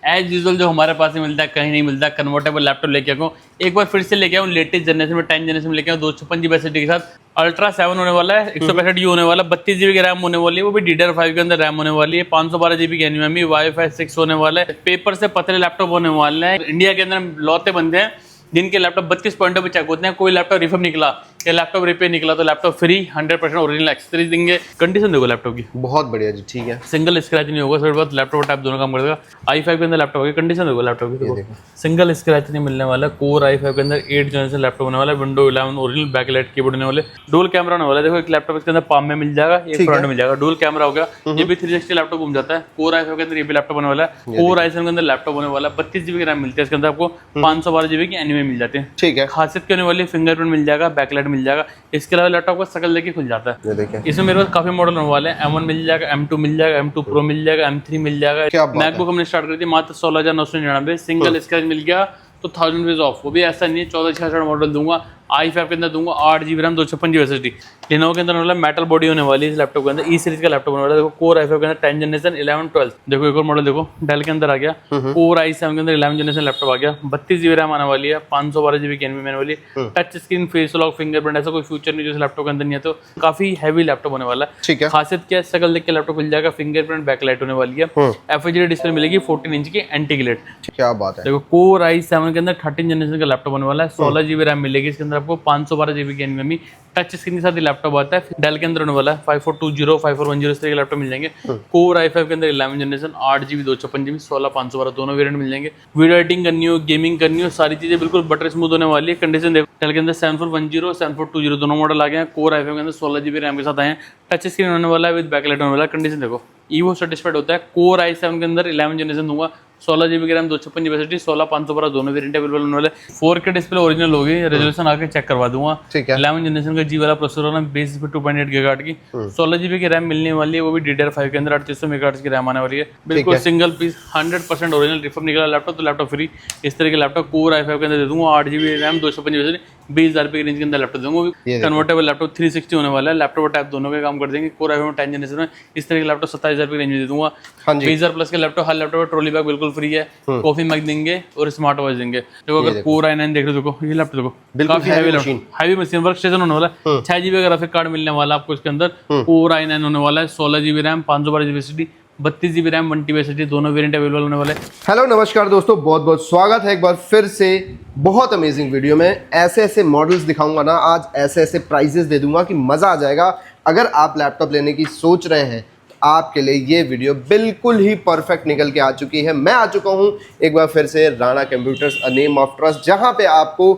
As usual जो हमारे पास ही मिलता है, कहीं नहीं मिलता। कन्वर्टेबल लैपटॉप लेके आऊँ, एक बार फिर से लेके आऊँ लेटेस्ट जनरेशन में, 10 जनरेशन में लेके आऊँ 256 GB एसएसडी के साथ। अल्ट्रा 7 होने वाला है, 165 GB होने वाला, 32 GB की रैम होने वाली है, वो भी DDR5 के अंदर रैम होने वाली है, 512 GB की एनवीएमई, वाईफाई 6 होने वाला है, पेपर से पतले लैपटॉप होने वाले हैं। इंडिया के अंदर लौते बंदे हैं जिनके लैपटॉप 32 पॉइंटों पे चेक होते हैं। कोई लैपटॉप रिफर्ब निकला या लैपटॉप रिपेयर निकला तो लैपटॉप फ्री, 100% ओरिजिनल एक्सेसरीज देंगे। कंडीशन देखो लैपटॉप की, बहुत बढ़िया जी, ठीक है। सिंगल स्क्रैच नहीं होगा, सिर्फ लैपटॉप टाइप दोनों काम करेगा। i5 के अंदर लैपटॉप की कंडीशन देखो लैपटॉप की, देखो सिंगल स्क्रैच नहीं मिलने वाला। कोर i5 के अंदर 8 जनरेशन लैपटॉप होने वाला है, विंडो 11 ओरिजिनल बैकलाइट कीबोर्ड होने वाले, डुअल कैमरा होने वाला है। देखो एक लैपटॉप इसके अंदर पाम में मिल जाएगा, एक फ्रंट में मिल जाएगा, डुअल कैमरा हो गया। ये भी 360 लैपटॉप घूम जाता है। कोर i5 के अंदर ये भी लैपटॉप होने वाला है। कोर i7 के अंदर लैपटॉप होने वाला है, 32 GB की रैम मिलती है इसके अंदर, आपको 512 GB की एनवीएमई मिल जाते हैं। ठीक है, खासियत क्या होने वाली है, फिंगरप्रिंट मिल जाएगा, बैकलाइट मिल जाएगा। इसके अलावा लैपटॉप का शकल देखिए खुल जाता है। ये देखिए, इसमें मेरे पास काफी मॉडल होने वाले हैं। M1 मिल जाएगा, M2 मिल जाएगा, M2 Pro मिल जाएगा, M3 मिल जाएगा। मैकबुक हमने स्टार्ट कर दी मात्र 16,999, सिंगल स्क्रैच मिल गया तो 1000 रुपीज ऑफ। वो भी ऐसा नहीं है 1466 मॉडल दूंगा, i5 के अंदर दूंगा, 8 GB RAM, 256 GB SSD. Lenovo के अंदर मतलब मेटल बॉडी होने वाली है इस लैपटॉप के अंदर, ई सीरीज का लैपटॉप होने वाला है। देखो कोर i5 के अंदर 10 जनरेशन 11 12। देखो एक और मॉडल देखो डेल के अंदर आ गया, कोर i7 के अंदर 11 जनरेशन लैपटॉप आ गया, 32 GB रैम आने वाली है, 512 GB की एनवीएमई आने वाली है, touch screen, face lock, fingerprint, ऐसा कोई फ्यूचर नहीं जो इस लैपटॉप के अंदर नहीं है। तो काफी हैवी लैपटॉप होने वाला है। ठीक है, खासियत क्या है, शकल देख के लैपटॉप मिल जाएगा, फिंगरप्रिंट, बैकलाइट होने वाली है, एफएचडी डिस्प्ले मिलेगी, 14 इंच की एंटी ग्लेड। क्या बात है। देखो कोर i7 के अंदर 13 जनरेशन का लैपटॉप होने वाला है, 16 GB रैम मिलेगी इसके अंदर आपको, 512 GB की एनवीएमई, टच स्क्रीन के साथ लैपटॉप आता है। डेल के अंदर होने वाला है 5420, 5410 इस तरह के लैपटॉप मिल जाएंगे। कोर i5 के अंदर 11 जनरेशन, 8 GB 256 GB, 16 512 दोनों वेरिएंट मिल जाएंगे। वीडियो एडिटिंग करनी हो, गेमिंग करनी हो, सारी चीजें बिल्कुल बटर स्मूथ होने वाली है। कंडीशन देखो डेल के अंदर 7410, 7420 दोनों मॉडल आ गए हैं। कोर i5 के अंदर 16 GB रैम के साथ आए हैं, टच स्क्रीन होने वाला है, विद बैकलाइट होने वाला है। कंडीशन देखो ईवो सर्टिफाइड होता है। कोर i7 के अंदर 11 जनरेशन दूंगा, 16 GB की रैम, 256 GB एसएसडी, 16 512 दोनों वेरिएंट अवेलेबल होने वाले। 4K डिस्प्ले ओरिजिनल होगी, रेजोल्यूशन आके चेक करवा दूंगा। ठीक है, 11 जनरेशन का जी वाला प्रोसेसर होना, बेस पे 2.8 GHz की, 16 GB की रैम मिलने वाली है, वो भी DDR5 के अंदर 3800 MHz की रैम आने वाली है। बिल्कुल सिंगल पीस 100% ओरिजिनल, रिफर्ब निकला लैपटॉप तो लैपटॉप फ्री। इस तरह के लैपटॉप कोर i5 के अंदर दे दूंगा, 8 GB रैम, 256 GB, 20,000 रुपए की रेंज के अंदर लैपटॉप दूंगा। कन्वर्टेबल लैपटॉप 360 होने वाला है, लैपटॉप और टैब दोनों के काम कर देंगे। कोर i5 में 10 जनरेशन में इस तरह के लैपटॉप 27,000 रुपए की रेंज में दे दूंगा। 20,000 प्लस के लैपटॉप, हर लैपटॉप ट्रॉली बैग बिल्कुल फ्री है, कॉफी मग देंगे और स्मार्ट वॉच देंगे। देखो अगर कोर i9 देख रहे हो, देखो ये लैपटॉप देखो काफी हैवी मशीन, वर्क स्टेशन होने वाला है, 6 GB का ग्राफिक कार्ड मिलने वाला आपको इसके अंदर। कोर i9 होने वाला है, 16 GB RAM, 512 GB SSD, 32 GB RAM, 1 TB SSD, दोनों वेरिएंट अवेलेबल होने वाले। हेलो नमस्कार दोस्तों, बहुत बहुत स्वागत है एक बार फिर से बहुत अमेजिंग वीडियो में। ऐसे ऐसे मॉडल्स दिखाऊंगा ना आज, ऐसे ऐसे प्राइजेस दे दूंगा कि मज़ा आ जाएगा। अगर आप लैपटॉप लेने की सोच रहे हैं आपके लिए ये वीडियो बिल्कुल ही परफेक्ट निकल के आ चुकी है। मैं आ चुका हूँ एक बार फिर से Rana computers, a name of trust, जहाँ पे आपको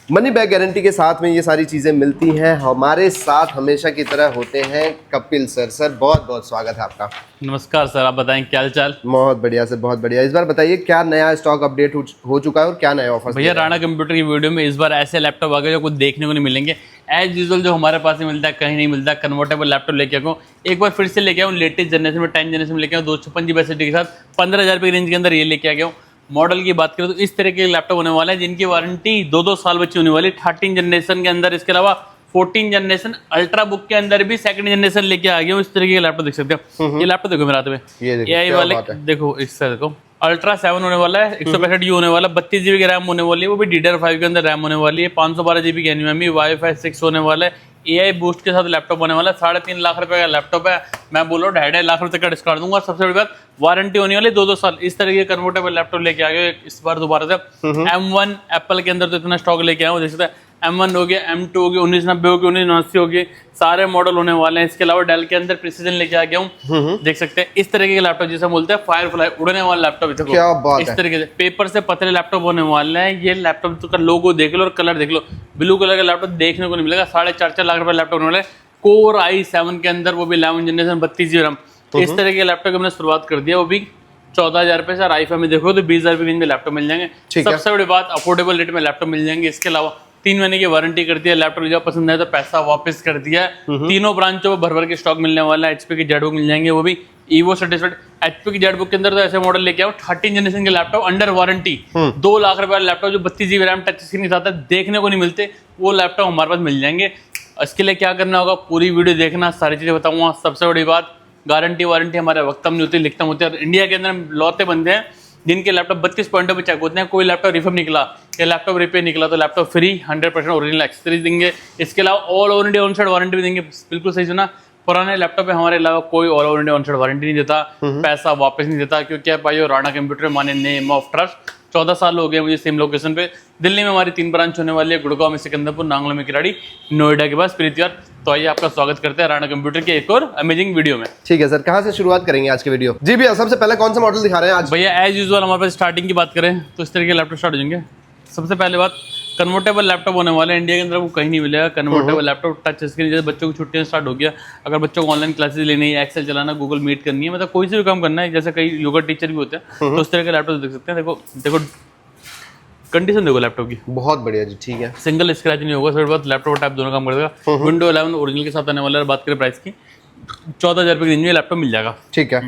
मनी बैक गारंटी के साथ में ये सारी चीज़ें मिलती हैं। हमारे साथ हमेशा की तरह होते हैं कपिल सर। सर बहुत बहुत स्वागत है आपका। नमस्कार सर, आप बताएं क्या हाल चाल। बहुत बढ़िया सर, बहुत बढ़िया। इस बार बताइए क्या नया स्टॉक अपडेट हो चुका है और क्या नया ऑफर। भैया राणा कंप्यूटर की वीडियो में इस बार ऐसे लैपटॉप आ गए जो कुछ देखने को नहीं मिलेंगे। एज यूजुअल जो हमारे पास ही मिलता है, कहीं नहीं मिलता। कन्वर्टेबल लैपटॉप लेके आऊँ, एक बार फिर से लेके आऊँ लेटेस्ट जनरेशन में, 10 जनरेशन में लेके आऊँ, 256 GB एसएसडी के साथ, 15,000 रुपये की रेंज के अंदर ये लेके आ गया हूँ। मॉडल की बात करें तो इस तरह के लैपटॉप होने वाले हैं जिनकी वारंटी 2-2 साल बची होने वाली, 13 जनरेशन के अंदर। इसके अलावा 14 जनरेशन अल्ट्रा बुक के अंदर भी सेकंड जनरेशन लेके आ गया हूँ। इस तरीके के लैपटॉप देख सकते हो। ये लैपटॉप देखो मेरे हाथ में, ये वाले देखो, इस तरह को अल्ट्रा 7 होने वाला है, 165 GB होने वाला, 32 GB की रैम होने वाली है, वो भी DDR5 के अंदर रैम होने वाली है, 512 GB की एनवीएमई, वाईफाई 6 होने वाला है, AI बूस्ट के साथ लैपटॉप होने वाला है। 3.5 लाख रुपए का लैपटॉप है, मैं बोलो 2.5 लाख रुपए का डिस्काउंट दूंगा। सबसे बड़ी बात वारंटी होने वाली 2-2 साल। इस तरह के कन्वर्टेबल लैपटॉप लेके आ गए इस बार दोबारा से। M1 एप्पल के अंदर तो इतना स्टॉक लेके आया हूँ, देख सकते हैं। M1 हो गया, M2 हो गया, 1990 हो गया, 1989 हो गए, सारे मॉडल होने वाले हैं। इसके अलावा डेल के अंदर प्रिसीजन लेके आ गया हूँ, देख सकते हैं। इस तरीके के लैपटॉप जिसे बोलते हैं फायरफ्लाई, उड़ने वाला लैपटॉप, इस तरीके से पेपर से पतले लैपटॉप होने वाले हैं। ये लैपटॉप का लोगो देख लो और कलर देख लो, ब्लू कलर का लैपटॉप देखने को नहीं मिलेगा। 4.5 लाख रुपए लैपटॉप होने वाले, कोर i7 के अंदर, वो भी 11 जनरेशन, 32 GB रैम। इस तरह के लैपटॉप की हमने शुरुआत कर दिया, वो भी 14,000 रुपए से। i5 में देखो तो 20,000 रुपए रेंज में लैपटॉप मिल जाएंगे। सबसे बड़ी बात, अफोर्डेबल रेट में लैपटॉप मिल जाएंगे। इसके अलावा 3 महीने की वारंटी कर दिया, लैपटॉप जब पसंद आए तो पैसा वापस कर दिया। तीनों ब्रांचों में भर के स्टॉक मिलने वाला है। HP की जेटबुक मिल जाएंगे, वो भी ईवो सर्टिफाइड। HP की जेटबुक के अंदर तो ऐसे मॉडल लेके आओ, 13 जनरेशन के लैपटॉप अंडर वारंटी, 2 लाख रुपए वाले लैपटॉप जो 32 GB रैम, टच स्क्रीन के साथ है, देखने को नहीं मिलते, वो लैपटॉप हमारे पास मिल जाएंगे। इसके लिए क्या करना होगा, पूरी वीडियो देखना, सारी चीजें बताऊंगा। सबसे बड़ी बात, गारंटी वारंटी हमारे वक्तम नहीं होती, लिखतम होती है। और इंडिया के अंदर लौते बंदे हैं जिनके लैपटॉप 32 पॉइंटों पे चेक होते हैं, कोई लैपटॉप रिफर्ब निकला या लैपटॉप रिपेयर निकला तो लैपटॉप फ्री 100% ओरिजिनल एक्सेसरीज देंगे। इसके अलावा all over India on side warranty भी देंगे। बिल्कुल सही सुना, पुराने लैपटॉप पे हमारे अलावा कोई all over India on side warranty नहीं देता, पैसा वापस नहीं देता, क्योंकि आप भाई राणा कंप्यूटर माने नेम ऑफ ट्रस्ट। 14 साल हो गए मुझे सेम लोकेशन पे। दिल्ली में हमारी 3 ब्रांच होने वाली है, गुड़गांव में सिकंदरपुर, नांगलो में किराड़ी, नोएडा के पास प्रीतिवार। तो आइए आपका स्वागत करते हैं राणा कंप्यूटर के एक और अमेजिंग वीडियो में। ठीक है सर, कहाँ से शुरुआत करेंगे आज के वीडियो? जी भैया, सबसे पहले कौन सा मॉडल दिखा रहे हैं आज? भैया एज यूजुअल हमारे पास स्टार्टिंग की बात करें तो इस तरह के लैपटॉप स्टार्ट हो जाएंगे। सबसे पहले बात, कन्वर्टेबल लैपटॉप होने वाले हैं। इंडिया के अंदर वो कहीं नहीं मिलेगा कन्वर्टेबल लैपटॉप टच स्क्रीन। जैसे बच्चों की छुट्टियां स्टार्ट हो गया, अगर बच्चों को ऑनलाइन क्लासेस लेनी है, एक्सेल चलाना, गूगल मीट करनी है, मतलब कोई से भी काम करना है, जैसे कई योगा टीचर भी होते हैं, तो उस तरह के लैपटॉप देख सकते हैं। देखो कंडीशन देखो लैपटॉप की, बहुत बढ़िया जी। ठीक है, सिंगल स्क्रैच नहीं होगा। फिर बाद लैपटॉप टाइप दोनों काम करेगा। विंडो 11 ओरिजिनल के साथ आने वाला है। बात करें प्राइस की, 14,000 रुपये की रेंज में लैपटॉप मिल जाएगा। ठीक है,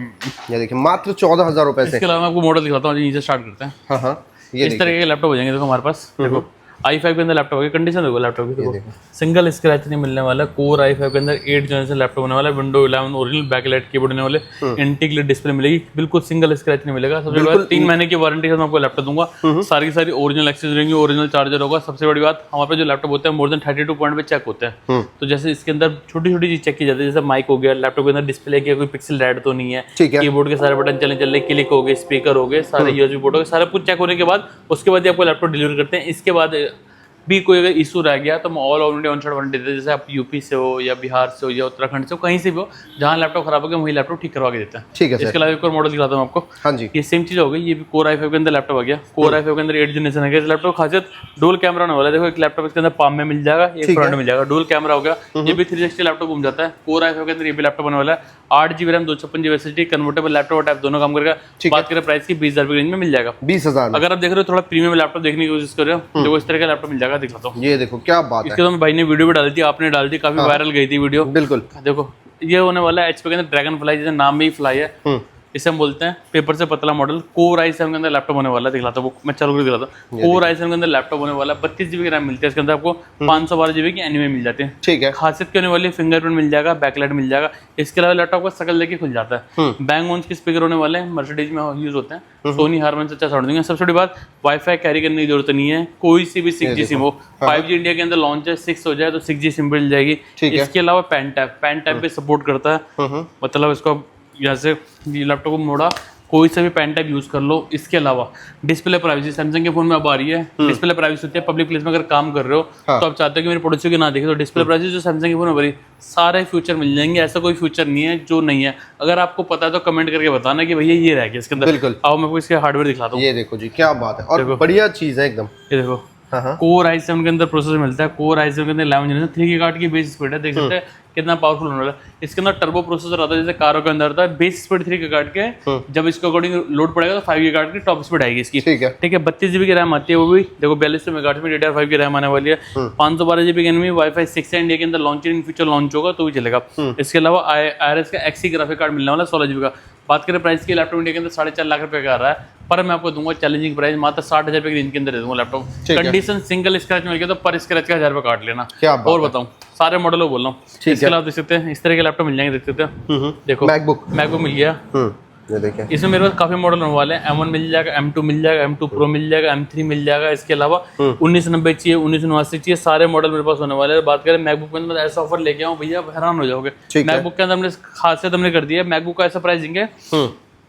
ये देखिए मात्र 14,000 रुपए से। इसके अलावा मैं आपको मॉडल दिखाता हूँ, नीचे स्टार्ट करते हैं। हाँ हाँ, ये इस तरह के लैपटॉप हो जाएंगे। देखो हमारे पास देखो i5 के अंदर लैपटॉप है। कंडीशन देखो लैपटॉप की, देखो सिंगल स्क्रैच नहीं मिलने वाला। कोर i5 के अंदर 8 जनरेशन लैपटॉप होने वाला है। विंडो 11 ओरिजिनल बैकलाइट कीबोर्ड होने वाले, इंटीग्रेटेड डिस्प्ले मिलेगी, बिल्कुल सिंगल स्क्रैच नहीं मिलेगा। सबसे बड़ी बात, 3 महीने की वारंटी के साथ मैं आपको लैपटॉप दूंगा। सारी की सारी ओरिजिनल एक्सेसरीज रहेंगी, ओरिजिनल चार्जर होगा। सबसे बड़ी बात, हमारे पास जो लैपटॉप होते हैं मोर देन 32 पॉइंट पे चेक होते हैं। तो जैसे इसके अंदर छोटी छोटी चीज चेक की जाती है, जैसे माइक हो गया, लैपटॉप के अंदर डिस्प्ले की कोई पिक्सल रेड तो नहीं है, कीबोर्ड के सारे बटन चले चले, क्लिक हो गए, स्पीकर हो गए, सारे यूएसबी पोर्ट हो गए, सारा कुछ चेक होने के बाद उसके बाद ही आपको लैपटॉप डिलीवर करते हैं। इसके बाद भी कोई अगर इशू रह गया तो हम all over India on side warranty देते हैं। जैसे आप यूपी से हो या बिहार से हो या उत्तराखंड से हो, कहीं से भी हो, जहाँ लैपटॉप खराब हो गया वही लैपटॉप ठीक करवा के देते हैं। ठीक है सर। इसके अलावा एक और मॉडल दिखाता हूँ आपको। हाँ जी, ये सेम चीज हो गई। ये भी कोर i5 के अंदर लैपटॉप आ गया। कोर i5 के अंदर 8 जनरेशन है। इस लैपटॉप खासियत डुअल कैमरा होने वाला है। देखो एक लैपटॉप इसके अंदर पाम में मिल जाएगा, एक फ्रंट में मिल जाएगा, डुअल कैमरा हो गया। ये भी 360 लैपटॉप घूम जाता है। कोर i5 के अंदर ये भी लैपटॉप होने वाला है। 8GB RAM, 256GB SSD, convertible laptop type दोनों काम करेगा। बात करें प्राइस की, 20,000 की रेंज में मिल जाएगा। 20,000। अगर आप देख रहे हो थोड़ा प्रीमियम लैपटॉप देखने की कोशिश कर रहे हो, देखो इस तरह का लैपटॉप मिल जाएगा। दिखाता हूँ, ये देखो क्या बात है। इसके तो भाई ने वीडियो भी डाली थी, आपने डाली थी, काफी वायरल गई थी वीडियो। बिल्कुल, देखो ये होने वाला है HP के अंदर ड्रैगन फ्लाई, जैसे नाम में ही फ्लाई है, इसे हम बोलते हैं पेपर से पतला मॉडल। कोर i7 के अंदर लैपटॉप होने वाला है। दिखलाता हूँ, मैं चालू करके दिखाता हूँ। कोर i7 के अंदर लैपटॉप होने वाला है। 32GB की रैम मिलती है इसके अंदर, आपको 512GB की एनवीएमई मिल जाते हैं। ठीक है, खासियत क्या होने वाली है, फिंगरप्रिंट मिल जाएगा, बैकलाइट मिल जाएगा। इसके अलावा लैपटॉप का शकल देखिए खुल जाता है। बैंग ऑन के स्पीकर होने वाले हैं, मर्सिडीज में यूज होते हैं। सोनी हारमन से अच्छा साउंड देंगे। सबसे बड़ी बात, वाईफाई कैरी करने की जरूरत नहीं है। कोई सी भी 6G सिम हो, 5G इंडिया के अंदर लॉन्च है, 6 हो जाए तो 6G सिम मिल जाएगी। इसके अलावा पेन टैप भी सपोर्ट करता है। मतलब इसको जैसे लैपटॉप को मोड़ा, कोई सा भी पेन टाइप यूज कर लो। इसके अलावा डिस्प्ले प्राइवेसी सैमसंग के फोन में अब आ रही है। डिस्प्ले प्राइवेसी होती है, पब्लिक प्लेस में अगर काम कर रहे हो तो आप चाहते हो कि मेरे पड़ोसियों के ना देखे, तो डिस्प्ले प्राइवेसी जो सैमसंग के फोन में भरी, सारे फ्यूचर मिल जाएंगे। ऐसा कोई फ्यूचर नहीं है जो नहीं है। अगर आपको पता है तो कमेंट करके बताना कि भैया ये रह गया इसके अंदर। बिल्कुल। आओ मैं आपको इसके हार्डवेयर दिखाता हूँ। ये देखो जी क्या बात है, और बढ़िया चीज है एकदम। ये देखो कोर i7 के अंदर प्रोसेसर मिलता है। कोर i7 के अंदर 11 जनरेशन 3 GHz की बेस स्पीड है। देख सकते हैं कितना पावरफुल होने वाला है। इसके अंदर टर्बो प्रोसेसर आता है, जैसे कारों के अंदर आता है। बेस स्पीड 3 GHz के, जब इसके अकॉर्डिंग लोड पड़ेगा तो 5 GHz की टॉप स्पीड आएगी इसकी। ठीक है, 32GB की रैम आती है। वो भी देखो 4200 मेगाहर्ट्ज में DDR5 की रैम आने वाली है। 512GB की एनवीएमई, वाईफाई 6 है। इंडिया के अंदर लॉन्च इन फ्यूचर लॉन्च होगा तो भी चलेगा। इसके अलावा IRS का XE ग्राफिक कार्ड मिलने वाला 16GB का। बात करें प्राइस की, लैपटॉप इंडिया के अंदर 4.5 लाख रुपए का आ रहा है, पर मैं आपको दूंगा चैलेंजिंग प्राइस, मात्र 60,000 रुपए की रेंज के अंदर दे दूंगा लैपटॉप। कंडीशन सिंगल स्क्रैच मिल गया तो पर स्क्रैच का 1000 रुपए काट लेना। और बताऊं, सारे मॉडलों बोल रहा हूँ। इसके अलावा देख सकते हैं इस तरह के लैपटॉप मिल जाएंगे। देख सकते हैं, देखो मैकबुक मिल गया। ये देखिए, इसमें मेरे पास काफी मॉडल होने वाले हैं। M1 मिल जाएगा, M2 मिल जाएगा, M2 Pro मिल जाएगा, M3 मिल जाएगा। इसके अलावा 1990 चाहिए, 1989 चाहिए, सारे मॉडल मेरे पास होने वाले हैं। बात करें मैकबुक के अंदर, ऐसा ऑफर लेके आऊँ भैया, हैरान हो जाओगे। मैकबुक के अंदर हमने खासियत हमने कर दी है, मैकबुक का ऐसा प्राइसिंग है,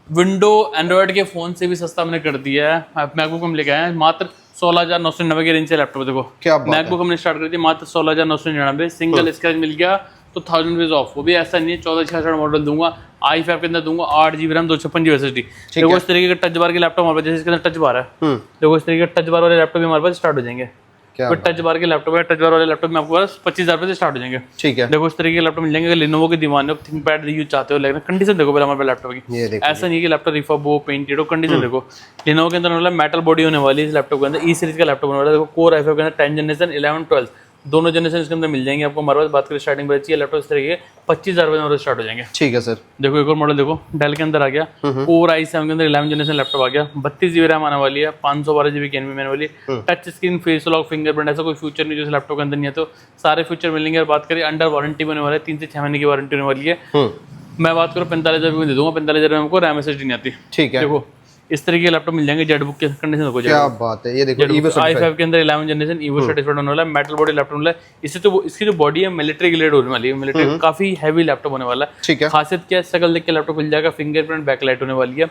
विंडो एंड्रॉइड के फोन से भी सस्ता हमने कर दिया है। मैकबुक हम लेके आए हैं मात्र 16,999 की रेंज से लैपटॉप। देखो क्या मैकबुक हमने स्टार्ट कर दी मात्र 16,999। सिंगल स्क्रैच मिल गया तो 1000 रुपीज ऑफ। वो भी ऐसा नहीं है 14,600 मॉडल दूंगा, i5 के अंदर दूंगा, 8GB रैम, 256GB SSD। देखो इस तरीके का टच बार के लैपटॉप हमारे पास, जैसे इसके अंदर टच बार है, देखो इस तरीके का टच बार वाले लैपटॉप भी हमारे पास स्टार्ट हो जाएंगे। टच बार के लैपटॉप है, टच बार वाले लैपटॉप में आपको पास 25,000 रुपए से स्टार्ट हो जाएंगे। ठीक है, देखो इस तरीके के लैपटॉप मिल जाएंगे। अगर Lenovo के दीवाने हो, थिंकपैड यूज चाहते हो, लेकिन कंडीशन देखो पहले हमारे पास लैपटॉप की। ऐसा नहीं कि लैपटॉप रिफर्ब हो, पेंटेड हो, कंडीशन देखो। Lenovo के अंदर मतलब मेटल बॉडी होने वाली है इस लैपटॉप के अंदर। E सीरीज का लैपटॉप होने वाला है। देखो कोर i5 के अंदर 10 जनरेशन, 11, 12 दोनों जनरेशन इसके अंदर मिल जाएंगे आपको हमारे पास। बात करें स्टार्टिंग प्राइस की, लैपटॉप इस तरीके 25,000 रुपए में स्टार्ट हो जाएंगे। ठीक है सर। देखो एक और मॉडल देखो, डेल के अंदर आ गया, कोर i7 के अंदर 11 जनरेशन लैपटॉप आ गया। 32GB रैम आने वाली है, 512GB की एनवीएमई वाली, touch screen, face lock, fingerprint, ऐसा कोई फ्यूचर नहीं जो लैपटॉप के अंदर नहीं है, तो सारे फ्यूचर मिलेंगे। और बात करें अंडर वारंटी होने वाले 3 से 6 महीने की वारंटी होने वाली है। मैं बात करूँ 45,000 रुपये में दे दूंगा। 45,000 रुपये में हमको रैम SSD नहीं आती। ठीक है, देखो इस तरह के लैपटॉप मिल जाएंगे। जेटबुक के कंडीशन हो क्या जाएगा। बात है, ये देखो Evo i5 के अंदर 11 जनरेशन ईवो सर्टिफाइड होने वाला है, मेटल बॉडी लैपटॉप होने वाला है। इससे तो इसकी जो बॉडी है मिलिट्री ग्रेड होने वाली है, मिलिट्री काफी हैवी लैपटॉप होने वाला है। ठीक है। खासियत क्या है, शकल देख के लैपटॉप मिल जाएगा, फिंगरप्रिंट बैकलाइट होने वाली है,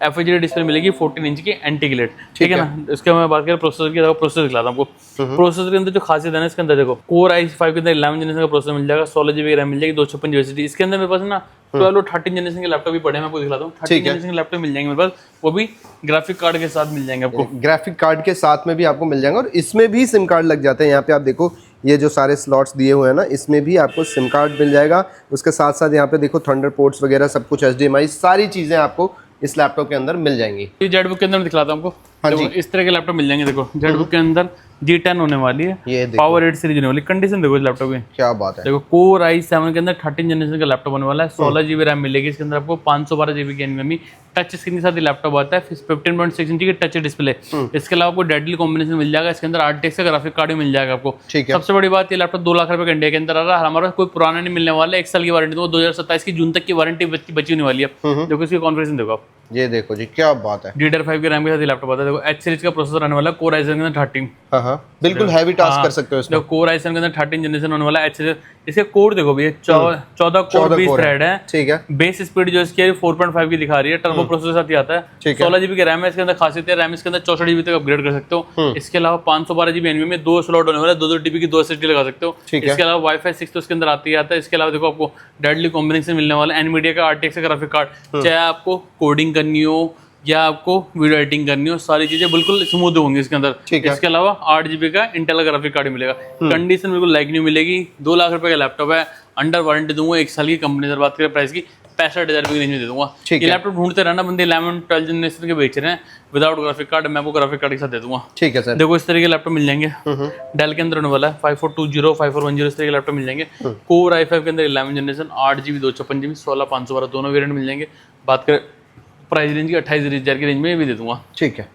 FHD डिस्प्ले मिलेगी 14 इंच की एंटी ग्लेड, ठीक है ना। इसके मैं बात करें प्रोसेसर की, प्रोसेसर दिखाता हूँ आपको। प्रोसेसर के अंदर जो खासियत है ना, इसके अंदर देखो कोर i5 के अंदर 11 जनरेशन का प्रोसेसर मिल जाएगा, 16 GB रैम मिल जाएगी, 256 GB SSD। इसके अंदर मेरे पास ना 12 और 13 जनरेशन के लैपटॉप भी पड़े हैं, मैं आपको दिखाता हूँ। 13 जनरेशन के लैपटॉप मिल जाएंगे मेरे पास, वो भी ग्राफिक कार्ड के साथ मिल जाएंगे आपको। ग्राफिक कार्ड के साथ में भी आपको मिल जाएंगे, और इसमें भी सिम कार्ड लग जाते हैं। यहाँ पे आप देखो ये जो सारे स्लॉट्स दिए हुए हैं ना, इसमें भी आपको सिम कार्ड मिल जाएगा। उसके साथ साथ यहाँ पे देखो थंडर पोर्ट्स वगैरह सब कुछ, HDMI सारी चीजें आपको इस लैपटॉप के अंदर मिल जाएंगी। ये जेटबुक के अंदर मैं दिखलाता हूँ आपको। हाँ देखो, इस तरह के लैपटॉप मिल जाएंगे। देखो जेटबुक के अंदर G10 होने वाली है, ये देखो पावर 8 सीरीज होने वाली। कंडीशन देखो इस लैपटॉप की, क्या बात है। देखो कोर i7 के अंदर 13 जनरेशन का लैपटॉप होने वाला है, 16 GB रैम मिलेगी इसके अंदर आपको, 512 GB की NVMe, टच स्क्रीन के साथ ये लैपटॉप आता है, 15.6 इंच की टच डिस्प्ले। इसके अलावा आपको डेडली कॉम्बिनेशन मिल जाएगा, इसके अंदर RTX का ग्राफिक कार्ड भी मिल जाएगा आपको। ठीक है। सबसे बड़ी बात, ये लैपटॉप 2 लाख रुपए का इंडिया के अंदर आ रहा है। हमारे पास कोई पुराना नहीं मिलने वाला है, 1 साल की वारंटी, तो 2027 की जून तक की वारंटी बची होने वाली है। देखो इसकी कॉन्फ़िगरेशन देखो आप, ये देखो जी क्या बात है। DDR5 के रैम के साथ ये लैपटॉप आता है। देखो H सीरीज का प्रोसेसर आने वाला है, कोर i7 के अंदर 13। हाँ, बिल्कुल हैवी टास्क कर सकते हो इसमें। देखो कोर i7 के अंदर 13 जनरेशन होने वाला है, H सीरीज। इसके कोर देखो भैया, 14 कोर 20 थ्रेड है। ठीक है। बेस स्पीड जो इसकी है 4.5 की दिखा रही है, टर्बो प्रोसेसर साथ ही आता है। 16 GB की रैम है इसके अंदर। खासियत है रैम इसके अंदर 64 GB तक अपग्रेड कर सकते हो। इसके अलावा 512 GB NVMe में 2 स्लॉट होने वाला है, 2 TB की 2 SSD लगा सकते हो। इसके अलावा Wi-Fi 6 तो इसके अंदर आता ही आता है। इसके अलावा देखो आपको डेडली कॉम्बिनेशन मिलने वाला है, NVIDIA का RTX का ग्राफिक कार्ड। चाहे आपको कोडिंग करनी हो या आपको वीडियो एडिटिंग करनी हो, सारी चीजें बिल्कुल स्मूथ होंगी इसके अंदर। इसके अलावा 8 GB का इंटेल का ग्राफिक कार्ड मिलेगा। कंडीशन बिल्कुल लाइक न्यू मिलेगी। 2 लाख रुपए का लैपटॉप है, अंडर वारंटी दूंगा, 1 साल की कंपनी से बात करें प्राइस की 65,000 रुपये की रेंज में दे दूंगा। ये लैपटॉप ढूंढते रहना बंदे, 11-12 जनरेशन के बेच रहे हैं विदाउट ग्राफिक कार्ड, मैं आपको ग्राफिक कार्ड के साथ दे दूंगा। ठीक है सर। देखो इस तरह के लैपटॉप मिल जाएंगे, डेल के अंदर होने वाला है, 5420, 5410 इस तरह के लैपटॉप मिल जाएंगे। कोर i5 के अंदर 11 जनरेशन, 8 GB 256 GB, 16 दोनों वेरिएंट मिल जाएंगे। बात करें प्राइस रेंज की 28,000 की रेंज में भी दे दूंगा। ठीक है।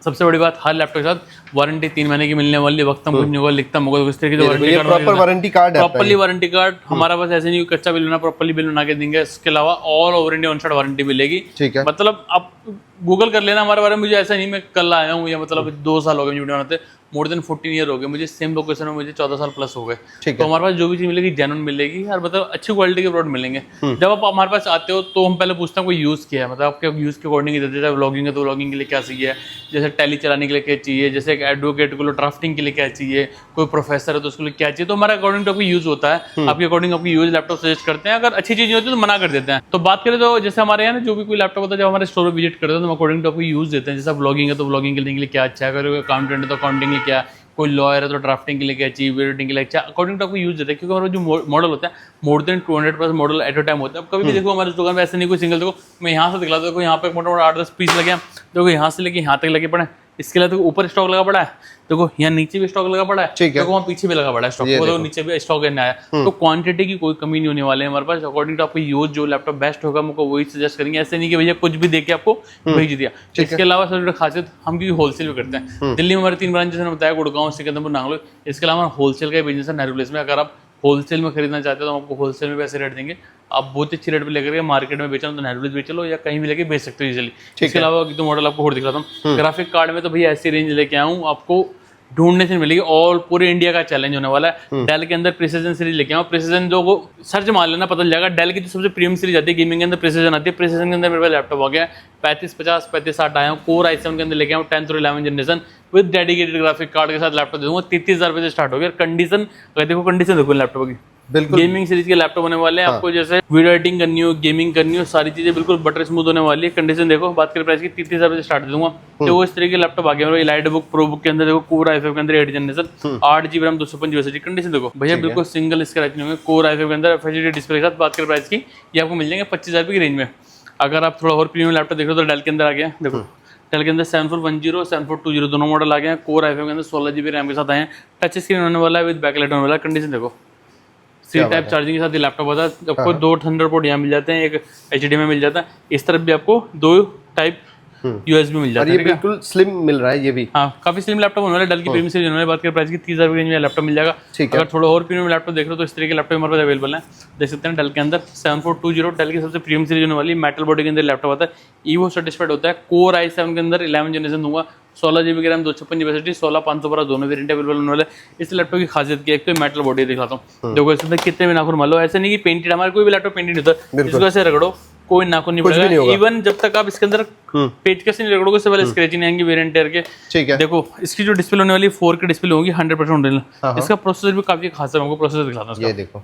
सबसे बड़ी बात, हर लैपटॉप के साथ वारंटी 3 महीने की मिलने वाली है। वक्त कुछ नहीं होगा, लिखता होगा तो इस तरीके से warranty card, proper warranty card है, प्रॉपर्ली वारंटी कार्ड हमारा पास। ऐसे नहीं कच्चा बिल बना, प्रॉपर्ली बिल बना के देंगे। इसके अलावा all over India on-site warranty मिलेगी। ठीक है। मतलब आप गूगल कर लेना हमारे बारे में। मुझे ऐसा नहीं मैं कल आया हूँ, या मतलब 2 साल हो गए वीडियो बनाते, मोर देन 14 ईयर हो गए मुझे सेम लोकेशन में, मुझे 14 साल प्लस हो गए। तो हमारे पास जो भी चीज़ मिलेगी जेन्युइन मिलेगी, और मतलब अच्छी क्वालिटी के प्रोडक्ट मिलेंगे। जब आप हमारे पास आते हो तो हम पहले पूछते हैं कोई यूज़ किया है, मतलब आपके यूज़ के अकॉर्डिंग ही देते हैं। व्लॉगिंग है तो व्लॉगिंग के लिए क्या चाहिए, जैसे टैली चलाने के लिए क्या चाहिए, जैसे एक एडवोकेट को ड्राफ्टिंग के लिए क्या चाहिए, कोई प्रोफेसर है तो उसके लिए क्या चाहिए, तो हमारा अकॉर्डिंग टू आपको यूज़ होता है। आपके अकॉर्डिंग आपकी यूज लैपटॉप सजेस्ट करते हैं। अगर अच्छी चीज़ होती है तो मना कर देते हैं। तो बात करें तो जैसे हमारे यहाँ ना जो भी कोई लैपटॉप होता है, जब हमारे स्टोर पर विजिट करते हैं तो हम अकॉर्डिंग टू आपको यूज़ देते हैं। जैसे व्लॉगिंग है तो व्लॉगिंग के लिए क्या अच्छा है, अगर अकाउंटेंट है तो अकाउंटिंग के लिए क्या, कोई लॉयर है तो ड्राफ्टिंग के लिए क्या चाहिए, वीडियो एडिटिंग के लिए क्या, अकॉर्डिंग टू आपको यूज देते हैं। क्योंकि हमारा जो मॉडल होता है more than 200+ model at a time होता है। अब कभी भी देखो हमारे दुकान में ऐसे नहीं कोई सिंगल, देखो मैं यहाँ से दिखलाता हूँ, देखो यहाँ पे मोटा-मोटा 8-10 पीस लगे हैं, देखो यहाँ से लेके यहाँ तक लगे पड़े हैं। इसके लिए देखो ऊपर स्टॉक लगा पड़ा है, देखो यहाँ नीचे भी स्टॉक लगा पड़ा है, देखो वहाँ पीछे भी लगा पड़ा है स्टॉक, देखो नीचे भी स्टॉक है आया। तो क्वांटिटी की कोई कमी नहीं होने वाले हमारे पास। अकॉर्डिंग टू आपको यूज जो लैपटॉप बेस्ट होगा हमको वही सजेस्ट करेंगे। ऐसे नहीं कि भैया कुछ भी देके आपको भेज दिया। इसके अलावा सबसे खासियत, हम क्योंकि होलसेल भी करते हैं। दिल्ली में हमारे 3 ब्रांच जैसे बताया, गुड़गांव, सिकंदरपुर, नागलोर। इसके अलावा होलसेल का बिजनेस है नेहरू प्लेस में। अगर आप होलसेल में खरीदना चाहते हो तो हम आपको होलसेल में भी ऐसे रेट देंगे। आप बहुत अच्छी रेट पे लेकर के मार्केट में बेचना तो नेहरू प्लेस बेच लो, या कहीं भी लेके बेच सकते हो इजीली। इसके अलावा तो मॉडल आपको और दिखलाता हूँ। ग्राफिक कार्ड में तो भैया ऐसी रेंज लेके आऊँ, आपको ढूंढने से मिलेगी। ऑल पूरे इंडिया का चैलेंज होने वाला है। डेल के अंदर प्रिसीजन सीरीज लेके आऊँ। प्रिसीजन जो को सर्च मार लेना पता चल जाएगा। डेल की जो सबसे प्रीमियम सीरीज आती है गेमिंग के अंदर, प्रिसीजन आती है। प्रिसीजन के अंदर मेरे पास लैपटॉप आ गया 3550, 3560 आया हूँ। कोर i7 के अंदर लेके आऊँ 10th और 11 generation with dedicated graphic card के साथ लैपटॉप दे दूंगा। 33,000 रुपये से स्टार्ट हो गया। कंडीशन देखो, कंडीशन देखो लैपटॉप की, बिल्कुल गेमिंग सीरीज के लैपटॉप होने वाले हैं। आपको जैसे वीडियो एडिटिंग करनी हो, गेमिंग करनी हो, सारी चीजें बिल्कुल बटर स्मूथ होने वाली है। कंडीशन देखो, बात करें प्राइस की 33,000 रुपये से स्टार्ट दे दूंगा। तो वो इस तरह के लैपटॉप आ गया मेरा। लाइट बुक प्रो बुक के अंदर देखो, कोर i5 के अंदर 8 generation, 8 GB RAM, 255 GB। Condition देखो भैया, बिल्कुल सिंगल स्क्रैच नहीं होंगे। कोर i5 के अंदर FHD डिस्प्ले के साथ। बात करें प्राइस की, ये आपको मिल जाएंगे 25,000 रुपये की रेंज में। अगर आप थोड़ा और प्रीमियम लैपटॉप देख रहे हो तो डेल के अंदर आ गया। देखो डेल के अंदर 7410, 7420 दोनों मॉडल आ गए हैं। कोर i5 के अंदर 16 GB रैम के साथ आए हैं। टच स्क्रीन होने वाला है विद बैकलाइट होने वाला है। कंडीशन देखो, सी टाइप चार्जिंग के साथ ये लैपटॉप होता है। आपको 2 थंडरबोल्ट यहाँ मिल जाते हैं, एक HDMI मिल जाता है। इस तरफ भी आपको 2 टाइप यूएसबी मिल और जाता ये है, ठीक है। बिल्कुल स्लिम मिल रहा है ये भी। हाँ, काफी स्लिम लैपटॉप होने वाला है। डेल की प्रीमियम सीरीज होने वाली, बात करें प्राइस की 30,000 रेंज में लैपटॉप मिल जाएगा। ठीक है। अगर थोड़ा और प्रीमियम लैपटॉप देख रहे हो तो इस तरीके के लैपटॉप हमारे पास अवेलेबल है, देख सकते हैं। डेल के अंदर 7420 डेल की सबसे प्रीमियम सीरीज होने वाली, मेटल बॉडी के अंदर लैपटॉप आता है, ईवो सर्टिफाइड होता है। कोर i7 के अंदर 11 जनरेशन दूंगा, 16 GB रैम, 256 GB 16512 दोनों वेरिएंट अवेलेबल होने वाले। इस लैपटॉप की खासियत की एक तो मेटल बॉडी दिखाता हूँ, देखो इसके अंदर कितने भी नाखून मान लो, ऐसे नहीं कि पेंटेड, हमारे कोई भी लैपटॉप पेंटेड नहीं होता, इसको ऐसे रगड़ो कोई नाखून नहीं पड़ेगा। इवन जब तक आप इसके अंदर पेचकस नहीं रगड़ोगे उससे पहले स्क्रैच नहीं आएंगे वेरिएंट टेयर के, ठीक है। देखो इसकी जो डिस्प्ले होने वाली 4K डिस्प्ले होगी 100% ओरिजिनल। इसका प्रोसेसर भी काफी खास है, हमको प्रोसेसर दिखाता हूँ। ये देखो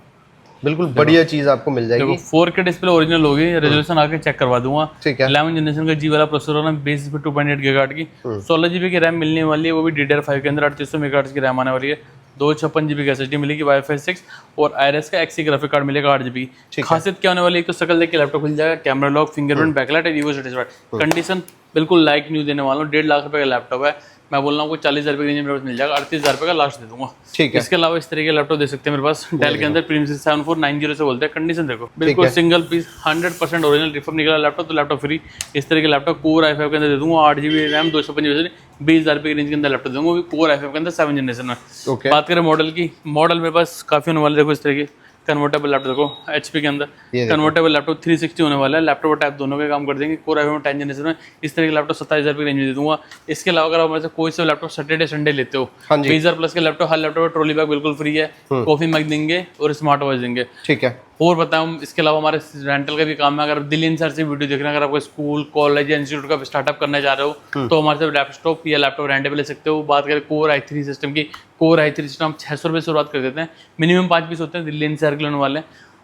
बिल्कुल बढ़िया चीज आपको मिल जाएगी। देखो 4K डिस्प्ले ओरिजिनल होगी, रेजोल्यूशन आके चेक करवा दूंगा, ठीक है। 11 जनरेशन का जी वाला प्रोसेसर होना, बेस पे 2.8 गीगाहर्ट्ज की, 16 GB की रैम मिलने वाली है, वो भी DDR5 के अंदर 3800 मेगाहर्ट्ज की रैम आने वाली है, 256 GB की SSD मिलेगी, वाईफाई 6 और आईआरएस का एक्सी ग्राफिक कार्ड मिलेगा 8 GB की। खासियत क्या होने वाली है, एक तो शकल देख के लैपटॉप खुल जाएगा, camera lock, fingerprint, backlight, Evo certified, condition बिल्कुल लाइक न्यू देने वाला हूँ। 1.5 लाख रुपए का लैपटॉप है, मैं बोल रहा हूँ 40,000 रुपये की रेंज में मिल जाएगा, 38,000 रुपये का लास्ट दे दूंगा, ठीक है। इसके अलावा इस तरीके का लैपटॉप दे सकते हैं मेरे पास डेल के अंदर, प्रीमियम 7490 से बोलते हैं। कंडीशन देखो बिल्कुल सिंगल पीस 100% ओरिजिनल रिफर्म निकला लैपटॉप, तो लैपटॉप फ्री। इस तरह के लैपटॉप कोर i5 के अंदर दे दूंगा, 8 GB रैम, 256 GB, 20,000 रुपये की रेंज के अंदर लैपटॉप दूंगा, वो भी कोर i5 के अंदर 7 जनरेशन में। बात करें मॉडल की, मॉडल मेरे पास काफी होने वाले, देखो इस तरह की कन्वर्टेबल लैपटॉप, देखो HP के अंदर कन्वर्टेबल लैपटॉप 360 होने वाला है, लैपटॉप और टैब दोनों के काम कर देंगे। कोर i5 10 जनरेशन में इस तरह के लैपटॉप 27,000 रुपये रेंज में दे दूंगा। इसके अलावा अगर आप मेरे से कोई से लैपटॉप सैटरडे संडे लेते हो, 20,000 प्लस के लैपटॉप, हर लैपटॉप ट्रॉली बैग बिल्कुल फ्री है, कॉफी मैग देंगे और स्मार्ट वॉच देंगे, ठीक है। और बताऊं इसके अलावा हमारे रेंटल का भी काम है, अगर दिल्ली एनसीआर से वीडियो देख रहे हैं, अगर आपको स्कूल कॉलेज या इंस्टीट्यूट का स्टार्टअप करना चाह रहे हो तो हमारे से लैपटॉप या लैपटॉप रेंट पे ले सकते हो। बात करें कोर i3 सिस्टम की, कोर i3 सिस्टम हम 600 रुपये शुरुआत कर देते हैं, मिनिमम 5 पीस होते हैं, दिल्ली एनसीआर के लेने वाले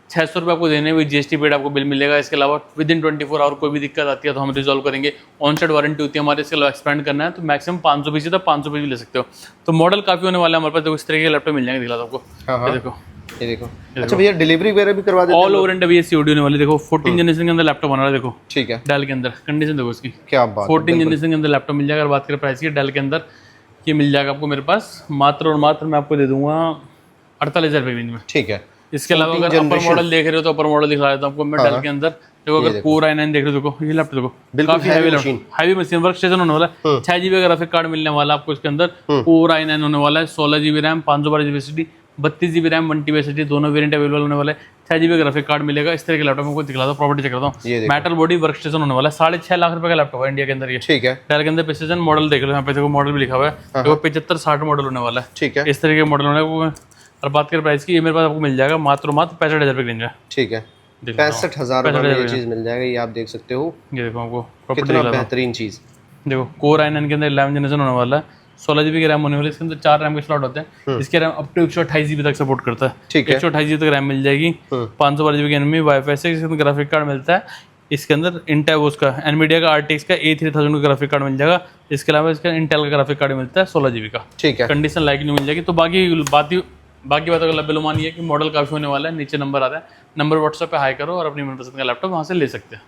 600 रुपये आपको देने हुए, GST पेड आपको बिल मिलेगा। इसके अलावा विद इन 24 आवर कोई भी दिक्कत आती है तो हम रिजॉल्व करेंगे, ऑन साइड वारंटी होती है हमारे। इसके अलावा एक्सपेंड करना है तो मैक्सिमम 500 पीस था, 500 पीस भी ले सकते हो। तो मॉडल काफी होने वाला है हमारे पास, देखो इस तरह के लैपटॉप मिल जाएंगे, दिखा दो आपको, देखो ये देखो। अच्छा भैया डिलीवरी वगैरह भी करवा देते हैं? ऑल ओवर इंडिया भी COD होने वाली, देखो 14 जनरेशन के अंदर लैपटॉप बना रहा है, देखो ठीक है। डेल के अंदर कंडीशन देखो इसकी, क्या बात, 14 जनरेशन के अंदर लैपटॉप मिल जाएगा। अगर बात करें प्राइस की, डेल के अंदर ये मिल जाएगा आपको मेरे पास मात्र और मात्र मैं आपको दे दूंगा 48,000 रुपये रेंज में, ठीक है। इसके अलावा अगर अपर मॉडल देख रहे हो तो अपर मॉडल दिखा देता हूँ आपको मैं डेल के अंदर। देखो अगर कोर i9 देख रहे हो, देखो ये लैपटॉप देखो काफी हैवी मशीन, वर्क स्टेशन होने वाला है, 6 GB का ग्राफिक कार्ड मिलने वाला आपको इसके अंदर, कोर i9 होने वाला है, 16 GB RAM, 512 GB SSD, 32 GB RAM, 1 TB SSD, दोनों वेरिएंट अवेलेबल होने वाले, 6 GB ग्राफिक कार्ड मिलेगा। इस तरह के लैपटॉप को दिखलाता हूँ, प्रॉपर्टी चेक करता हूँ। मेटल बॉडी वर्क स्टेशन होने वाला है, 6.5 लाख रुपए का लैपटॉप है इंडिया के अंदर ये, ठीक है। डेल के अंदर प्रिसीजन मॉडल देख लो, यहाँ पे देखो मॉडल भी लिखा हुआ है, देखो 7560 मॉडल होने वाला है, ठीक है। इस तरह के मॉडल होने वाला है। और बात करें प्राइस की, ये मेरे पास आपको मिल जाएगा मात्र 65,000 रुपये रेंज में, ठीक है। 65,000 रुपये में ये चीज मिल जाएगा, ये आप देख सकते हो। ये देखो आपको कितना बेहतरीन चीज, देखो कोर i9 के अंदर 11 जनरेशन होने वाला है, 16 GB की रैम होने वाली, इसके अंदर 4 रैम के स्लॉट होते हैं, इसके रैम अप टू 128 GB तक सपोर्ट करता है, ठीक है। 128 GB तक रैम मिल जाएगी, 512 GB की एनएमई, वाईफाई 6, इसके अंदर ग्राफिक कार्ड मिलता है। इसके अंदर इंटेल उसका एनवीडिया का RTX का A3000 का ग्राफिक कार्ड मिल जाएगा। इसके अलावा इसका इंटेल का ग्राफिक कार्ड मिलता है 16 GB का, ठीक है। कंडीशन लाइक नहीं मिल जाएगी। तो बाकी बातों का लबेलुमान ये है कि मॉडल काफी होने वाला है, नीचे नंबर आता है, नंबर व्हाट्सएप पे हाई करो और अपनी मनपसंद का लैपटॉप वहाँ से ले सकते हैं।